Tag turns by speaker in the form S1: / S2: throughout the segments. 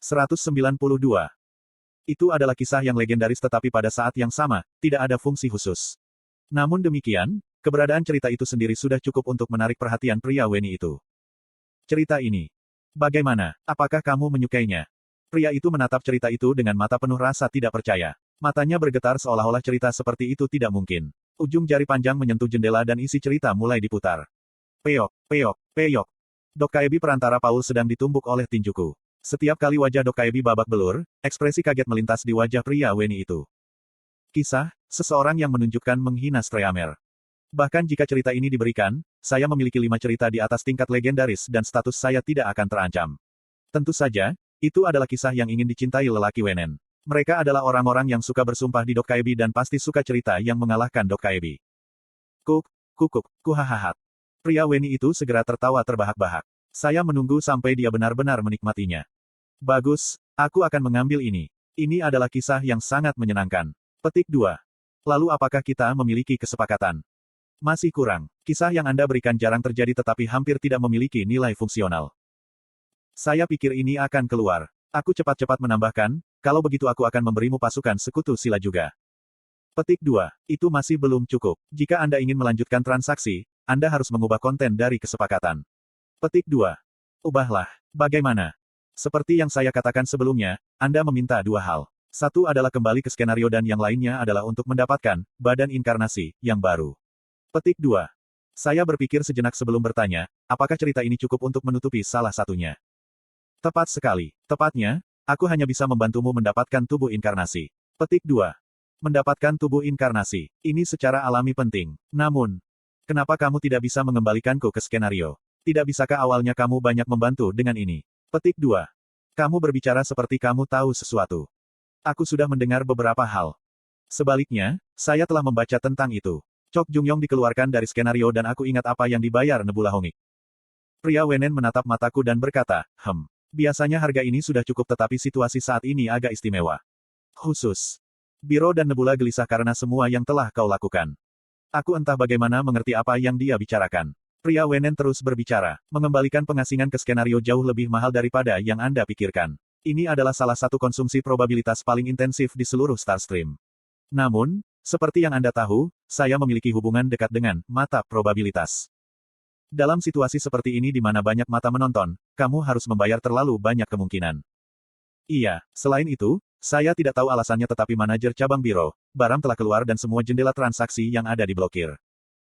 S1: 192. Itu adalah kisah yang legendaris tetapi pada saat yang sama, tidak ada fungsi khusus. Namun demikian, keberadaan cerita itu sendiri sudah cukup untuk menarik perhatian pria Weni itu. Cerita ini. Bagaimana? Apakah kamu menyukainya? Pria itu menatap cerita itu dengan mata penuh rasa tidak percaya. Matanya bergetar seolah-olah cerita seperti itu tidak mungkin. Ujung jari panjang menyentuh jendela dan isi cerita mulai diputar. Peok, peok, peok. Dokkaebi perantara Paul sedang ditumbuk oleh tinjuku. Setiap kali wajah Dokkaebi babak belur, ekspresi kaget melintas di wajah pria Weni itu. Kisah, seseorang yang menunjukkan menghina Streamer. Bahkan jika cerita ini diberikan, saya memiliki 5 cerita di atas tingkat legendaris dan status saya tidak akan terancam. Tentu saja, itu adalah kisah yang ingin dicintai lelaki Wenen. Mereka adalah orang-orang yang suka bersumpah di Dokkaebi dan pasti suka cerita yang mengalahkan Dokkaebi. Kukuk, kuhahahat. Pria Weni itu segera tertawa terbahak-bahak. Saya menunggu sampai dia benar-benar menikmatinya. Bagus, aku akan mengambil ini. Ini adalah kisah yang sangat menyenangkan. Petik 2. Lalu apakah kita memiliki kesepakatan? Masih kurang. Kisah yang Anda berikan jarang terjadi tetapi hampir tidak memiliki nilai fungsional. Saya pikir ini akan keluar. Aku cepat-cepat menambahkan, kalau begitu aku akan memberimu pasukan sekutu sila juga. Petik 2. Itu masih belum cukup. Jika Anda ingin melanjutkan transaksi, Anda harus mengubah konten dari kesepakatan. Petik 2. Ubahlah. Bagaimana? Seperti yang saya katakan sebelumnya, Anda meminta 2 hal. Satu adalah kembali ke skenario dan yang lainnya adalah untuk mendapatkan badan inkarnasi yang baru. Petik 2. Saya berpikir sejenak sebelum bertanya, apakah cerita ini cukup untuk menutupi salah satunya? Tepat sekali. Tepatnya, aku hanya bisa membantumu mendapatkan tubuh inkarnasi. Petik 2. Mendapatkan tubuh inkarnasi. Ini secara alami penting. Namun, kenapa kamu tidak bisa mengembalikanku ke skenario? Tidak bisakah awalnya kamu banyak membantu dengan ini? Petik 2. Kamu berbicara seperti kamu tahu sesuatu. Aku sudah mendengar beberapa hal. Sebaliknya, saya telah membaca tentang itu. Chok Jungyong dikeluarkan dari skenario dan aku ingat apa yang dibayar Nebula Hongik. Pria Wenen menatap mataku dan berkata, biasanya harga ini sudah cukup tetapi situasi saat ini agak istimewa. Khusus. Biro dan Nebula gelisah karena semua yang telah kau lakukan. Aku entah bagaimana mengerti apa yang dia bicarakan. Pria Wenen terus berbicara, mengembalikan pengasingan ke skenario jauh lebih mahal daripada yang Anda pikirkan. Ini adalah salah satu konsumsi probabilitas paling intensif di seluruh Starstream. Namun, seperti yang Anda tahu, saya memiliki hubungan dekat dengan mata probabilitas. Dalam situasi seperti ini di mana banyak mata menonton, kamu harus membayar terlalu banyak kemungkinan. Iya, selain itu, saya tidak tahu alasannya tetapi manajer cabang biro, Baram telah keluar dan semua jendela transaksi yang ada diblokir.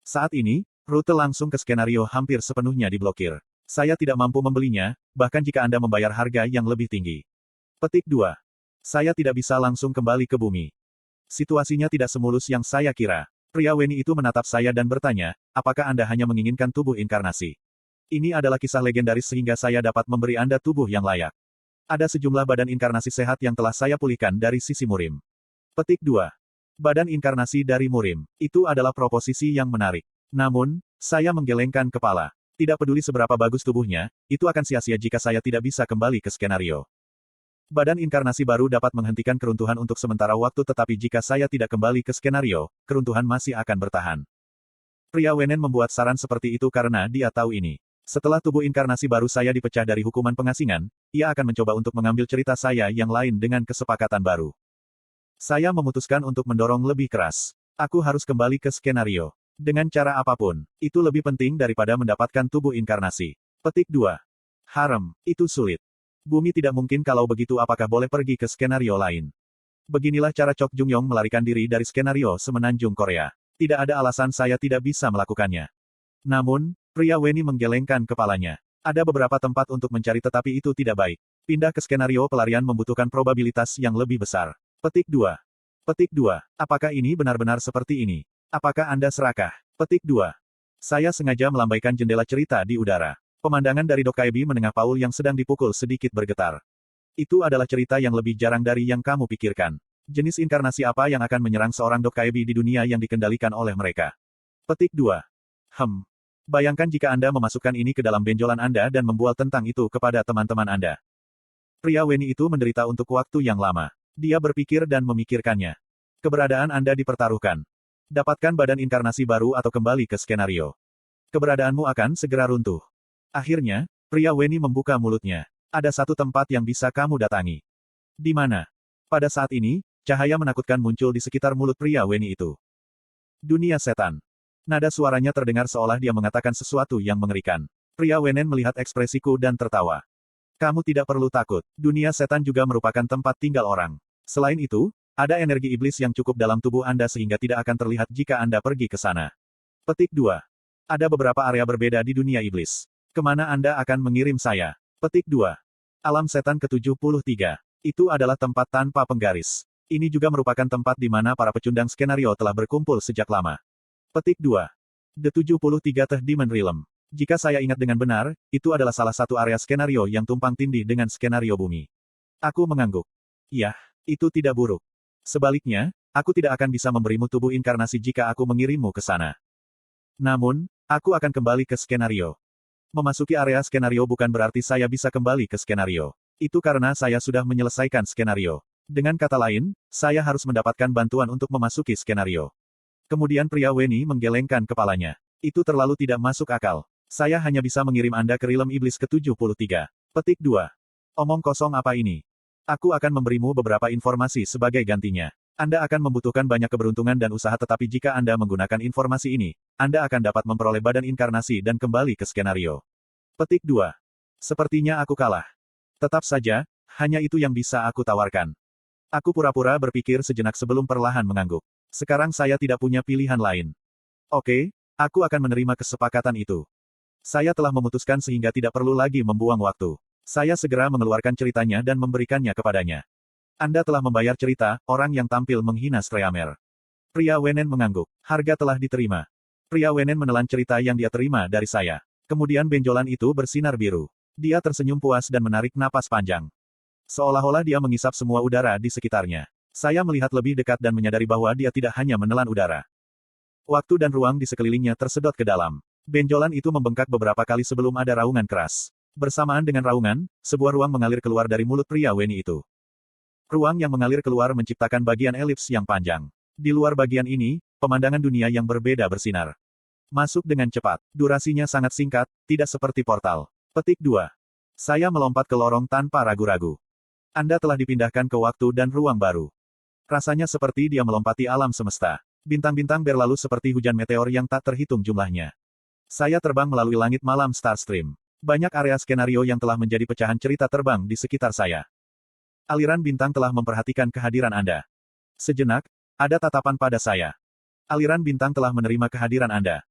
S1: Saat ini, rute langsung ke skenario hampir sepenuhnya diblokir. Saya tidak mampu membelinya, bahkan jika Anda membayar harga yang lebih tinggi. Petik 2. Saya tidak bisa langsung kembali ke bumi. Situasinya tidak semulus yang saya kira. Pria Weni itu menatap saya dan bertanya, apakah Anda hanya menginginkan tubuh inkarnasi? Ini adalah kisah legendaris sehingga saya dapat memberi Anda tubuh yang layak. Ada sejumlah badan inkarnasi sehat yang telah saya pulihkan dari sisi Murim. Petik 2. Badan inkarnasi dari Murim. Itu adalah proposisi yang menarik. Namun, saya menggelengkan kepala. Tidak peduli seberapa bagus tubuhnya, itu akan sia-sia jika saya tidak bisa kembali ke skenario. Badan inkarnasi baru dapat menghentikan keruntuhan untuk sementara waktu tetapi jika saya tidak kembali ke skenario, keruntuhan masih akan bertahan. Pria Wenen membuat saran seperti itu karena dia tahu ini. Setelah tubuh inkarnasi baru saya dipecah dari hukuman pengasingan, ia akan mencoba untuk mengambil cerita saya yang lain dengan kesepakatan baru. Saya memutuskan untuk mendorong lebih keras. Aku harus kembali ke skenario. Dengan cara apapun, itu lebih penting daripada mendapatkan tubuh inkarnasi. Petik 2. Itu sulit. Bumi tidak mungkin kalau begitu apakah boleh pergi ke skenario lain? Beginilah cara Chok Jungyong melarikan diri dari skenario semenanjung Korea. Tidak ada alasan saya tidak bisa melakukannya. Namun, pria Weni menggelengkan kepalanya. Ada beberapa tempat untuk mencari tetapi itu tidak baik. Pindah ke skenario pelarian membutuhkan probabilitas yang lebih besar. Petik 2. Petik 2. Apakah ini benar-benar seperti ini? Apakah Anda serakah? Petik 2. Saya sengaja melambaikan jendela cerita di udara. Pemandangan dari Dokkaebi menengah Paul yang sedang dipukul sedikit bergetar. Itu adalah cerita yang lebih jarang dari yang kamu pikirkan. Jenis inkarnasi apa yang akan menyerang seorang Dokkaebi di dunia yang dikendalikan oleh mereka? Petik 2. Bayangkan jika Anda memasukkan ini ke dalam benjolan Anda dan membual tentang itu kepada teman-teman Anda. Pria Weni itu menderita untuk waktu yang lama. Dia berpikir dan memikirkannya. Keberadaan Anda dipertaruhkan. Dapatkan badan inkarnasi baru atau kembali ke skenario. Keberadaanmu akan segera runtuh. Akhirnya, pria Weni membuka mulutnya. Ada satu tempat yang bisa kamu datangi. Di mana? Pada saat ini, cahaya menakutkan muncul di sekitar mulut pria Weni itu. Dunia setan. Nada suaranya terdengar seolah dia mengatakan sesuatu yang mengerikan. Pria Wenen melihat ekspresiku dan tertawa. Kamu tidak perlu takut. Dunia setan juga merupakan tempat tinggal orang. Selain itu, ada energi iblis yang cukup dalam tubuh Anda sehingga tidak akan terlihat jika Anda pergi ke sana. Petik 2. Ada beberapa area berbeda di dunia iblis. Kemana Anda akan mengirim saya? Petik 2. Alam setan ke-73. Itu adalah tempat tanpa penggaris. Ini juga merupakan tempat di mana para pecundang skenario telah berkumpul sejak lama. Petik 2. The 73 Third Demon Realm. Jika saya ingat dengan benar, itu adalah salah satu area skenario yang tumpang tindih dengan skenario bumi. Aku mengangguk. Iya, itu tidak buruk. Sebaliknya, aku tidak akan bisa memberimu tubuh inkarnasi jika aku mengirimmu ke sana. Namun, aku akan kembali ke skenario. Memasuki area skenario bukan berarti saya bisa kembali ke skenario. Itu karena saya sudah menyelesaikan skenario. Dengan kata lain, saya harus mendapatkan bantuan untuk memasuki skenario. Kemudian pria Weni menggelengkan kepalanya. Itu terlalu tidak masuk akal. Saya hanya bisa mengirim Anda ke realm iblis ke-73. Petik 2. Omong kosong apa ini? Aku akan memberimu beberapa informasi sebagai gantinya. Anda akan membutuhkan banyak keberuntungan dan usaha tetapi jika Anda menggunakan informasi ini, Anda akan dapat memperoleh badan inkarnasi dan kembali ke skenario. Petik 2. Sepertinya aku kalah. Tetap saja, hanya itu yang bisa aku tawarkan. Aku pura-pura berpikir sejenak sebelum perlahan mengangguk. Sekarang saya tidak punya pilihan lain. Oke, aku akan menerima kesepakatan itu. Saya telah memutuskan sehingga tidak perlu lagi membuang waktu. Saya segera mengeluarkan ceritanya dan memberikannya kepadanya. Anda telah membayar cerita, orang yang tampil menghina Streamer. Pria Wenen mengangguk. Harga telah diterima. Pria Wenen menelan cerita yang dia terima dari saya. Kemudian benjolan itu bersinar biru. Dia tersenyum puas dan menarik napas panjang. Seolah-olah dia mengisap semua udara di sekitarnya. Saya melihat lebih dekat dan menyadari bahwa dia tidak hanya menelan udara. Waktu dan ruang di sekelilingnya tersedot ke dalam. Benjolan itu membengkak beberapa kali sebelum ada raungan keras. Bersamaan dengan raungan, sebuah ruang mengalir keluar dari mulut pria Weni itu. Ruang yang mengalir keluar menciptakan bagian elips yang panjang. Di luar bagian ini, pemandangan dunia yang berbeda bersinar. Masuk dengan cepat. Durasinya sangat singkat, tidak seperti portal. Petik 2. Saya melompat ke lorong tanpa ragu-ragu. Anda telah dipindahkan ke waktu dan ruang baru. Rasanya seperti dia melompati alam semesta. Bintang-bintang berlalu seperti hujan meteor yang tak terhitung jumlahnya. Saya terbang melalui langit malam Starstream. Banyak area skenario yang telah menjadi pecahan cerita terbang di sekitar saya. Aliran bintang telah memperhatikan kehadiran Anda. Sejenak, ada tatapan pada saya. Aliran bintang telah menerima kehadiran Anda.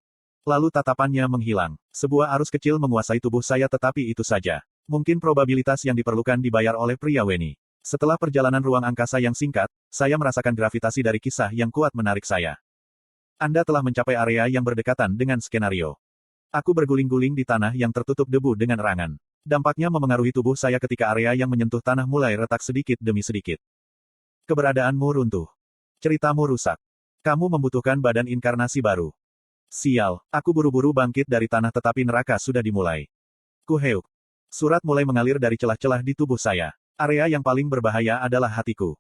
S1: Lalu tatapannya menghilang. Sebuah arus kecil menguasai tubuh saya tetapi itu saja. Mungkin probabilitas yang diperlukan dibayar oleh pria Weni. Setelah perjalanan ruang angkasa yang singkat, saya merasakan gravitasi dari kisah yang kuat menarik saya. Anda telah mencapai area yang berdekatan dengan skenario. Aku berguling-guling di tanah yang tertutup debu dengan erangan. Dampaknya memengaruhi tubuh saya ketika area yang menyentuh tanah mulai retak sedikit demi sedikit. Keberadaanmu runtuh. Ceritamu rusak. Kamu membutuhkan badan inkarnasi baru. Sial, aku buru-buru bangkit dari tanah tetapi neraka sudah dimulai. Kuheuk. Surat mulai mengalir dari celah-celah di tubuh saya. Area yang paling berbahaya adalah hatiku.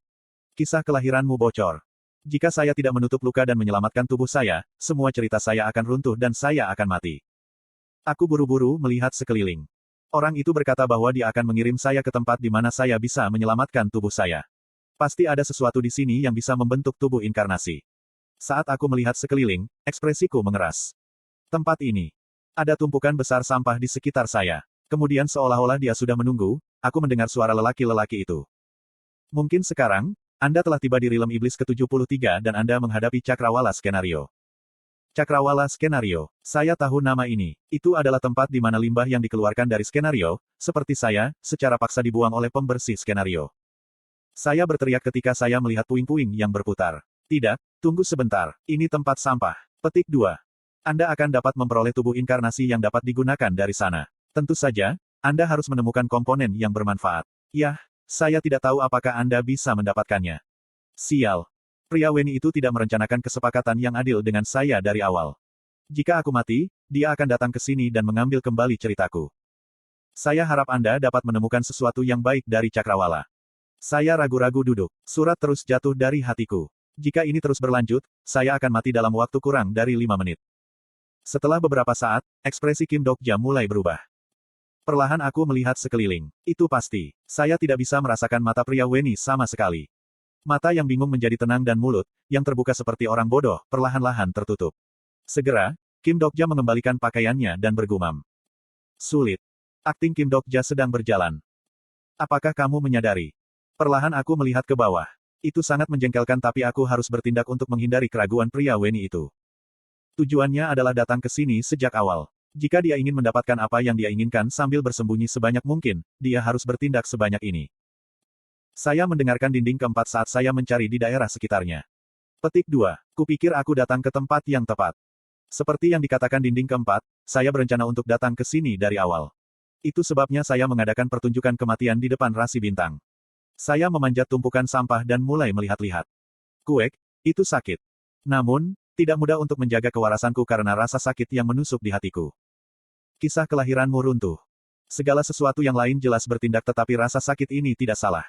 S1: Kisah kelahiranmu bocor. Jika saya tidak menutup luka dan menyelamatkan tubuh saya, semua cerita saya akan runtuh dan saya akan mati. Aku buru-buru melihat sekeliling. Orang itu berkata bahwa dia akan mengirim saya ke tempat di mana saya bisa menyelamatkan tubuh saya. Pasti ada sesuatu di sini yang bisa membentuk tubuh inkarnasi. Saat aku melihat sekeliling, ekspresiku mengeras. Tempat ini. Ada tumpukan besar sampah di sekitar saya. Kemudian seolah-olah dia sudah menunggu, aku mendengar suara lelaki-lelaki itu. Mungkin sekarang, Anda telah tiba di realm iblis ke-73 dan Anda menghadapi Cakrawala Skenario. Cakrawala Skenario. Saya tahu nama ini. Itu adalah tempat di mana limbah yang dikeluarkan dari skenario, seperti saya, secara paksa dibuang oleh pembersih skenario. Saya berteriak ketika saya melihat puing-puing yang berputar. Tidak, tunggu sebentar. Ini tempat sampah. Petik 2. Anda akan dapat memperoleh tubuh inkarnasi yang dapat digunakan dari sana. Tentu saja, Anda harus menemukan komponen yang bermanfaat. Yah, saya tidak tahu apakah Anda bisa mendapatkannya. Sial. Pria Weni itu tidak merencanakan kesepakatan yang adil dengan saya dari awal. Jika aku mati, dia akan datang ke sini dan mengambil kembali ceritaku. Saya harap Anda dapat menemukan sesuatu yang baik dari Cakrawala. Saya ragu-ragu duduk. Surat terus jatuh dari hatiku. Jika ini terus berlanjut, saya akan mati dalam waktu kurang dari 5 menit. Setelah beberapa saat, ekspresi Kim Dokja mulai berubah. Perlahan aku melihat sekeliling. Itu pasti. Saya tidak bisa merasakan mata pria Weni sama sekali. Mata yang bingung menjadi tenang dan mulut, yang terbuka seperti orang bodoh, perlahan-lahan tertutup. Segera, Kim Dokja mengembalikan pakaiannya dan bergumam. Sulit. Akting Kim Dokja sedang berjalan. Apakah kamu menyadari? Perlahan aku melihat ke bawah. Itu sangat menjengkelkan tapi aku harus bertindak untuk menghindari keraguan pria Weni itu. Tujuannya adalah datang ke sini sejak awal. Jika dia ingin mendapatkan apa yang dia inginkan sambil bersembunyi sebanyak mungkin, dia harus bertindak sebanyak ini. Saya mendengarkan dinding keempat saat saya mencari di daerah sekitarnya. Petik 2. Kupikir aku datang ke tempat yang tepat. Seperti yang dikatakan dinding keempat, saya berencana untuk datang ke sini dari awal. Itu sebabnya saya mengadakan pertunjukan kematian di depan rasi bintang. Saya memanjat tumpukan sampah dan mulai melihat-lihat. Kuek, itu sakit. Namun, tidak mudah untuk menjaga kewarasanku karena rasa sakit yang menusuk di hatiku. Kisah kelahiranmu runtuh. Segala sesuatu yang lain jelas bertindak tetapi rasa sakit ini tidak salah.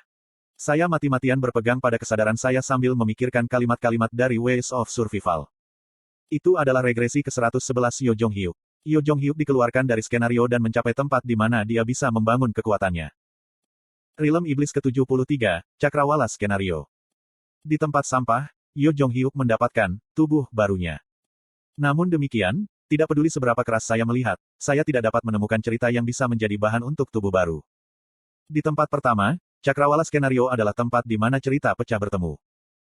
S1: Saya mati-matian berpegang pada kesadaran saya sambil memikirkan kalimat-kalimat dari Ways of Survival. Itu adalah regresi ke-111 Yo Jong-hyuk. Yo Jong-hyuk dikeluarkan dari skenario dan mencapai tempat di mana dia bisa membangun kekuatannya. Realm Iblis ke-73, Cakrawala Skenario. Di tempat sampah, Yo Jong-hyuk mendapatkan tubuh barunya. Namun demikian, tidak peduli seberapa keras saya melihat, saya tidak dapat menemukan cerita yang bisa menjadi bahan untuk tubuh baru. Di tempat pertama, Cakrawala Skenario adalah tempat di mana cerita pecah bertemu.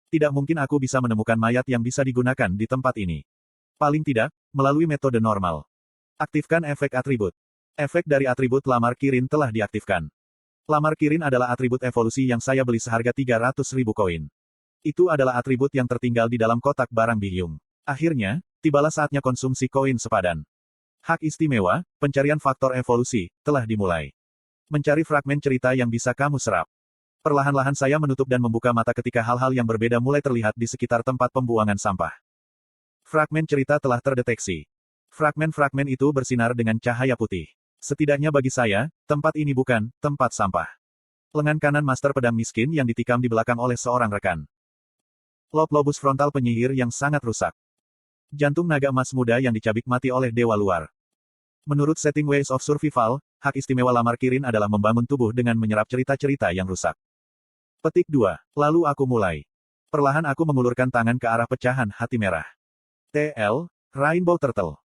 S1: Tidak mungkin aku bisa menemukan mayat yang bisa digunakan di tempat ini. Paling tidak, melalui metode normal. Aktifkan efek atribut. Efek dari atribut lamar Kirin telah diaktifkan. Lamar Kirin adalah atribut evolusi yang saya beli seharga 300.000 koin. Itu adalah atribut yang tertinggal di dalam kotak barang Bihyung. Akhirnya, tibalah saatnya konsumsi koin sepadan. Hak istimewa, pencarian faktor evolusi, telah dimulai. Mencari fragmen cerita yang bisa kamu serap. Perlahan-lahan saya menutup dan membuka mata ketika hal-hal yang berbeda mulai terlihat di sekitar tempat pembuangan sampah. Fragmen cerita telah terdeteksi. Fragmen-fragmen itu bersinar dengan cahaya putih. Setidaknya bagi saya, tempat ini bukan tempat sampah. Lengan kanan master pedang miskin yang ditikam di belakang oleh seorang rekan. Lobus frontal penyihir yang sangat rusak. Jantung naga emas muda yang dicabik mati oleh dewa luar. Menurut setting Ways of Survival, hak istimewa lamar Kirin adalah membangun tubuh dengan menyerap cerita-cerita yang rusak. Petik 2. Lalu aku mulai. Perlahan aku mengulurkan tangan ke arah pecahan hati merah. TL, Rainbow Turtle.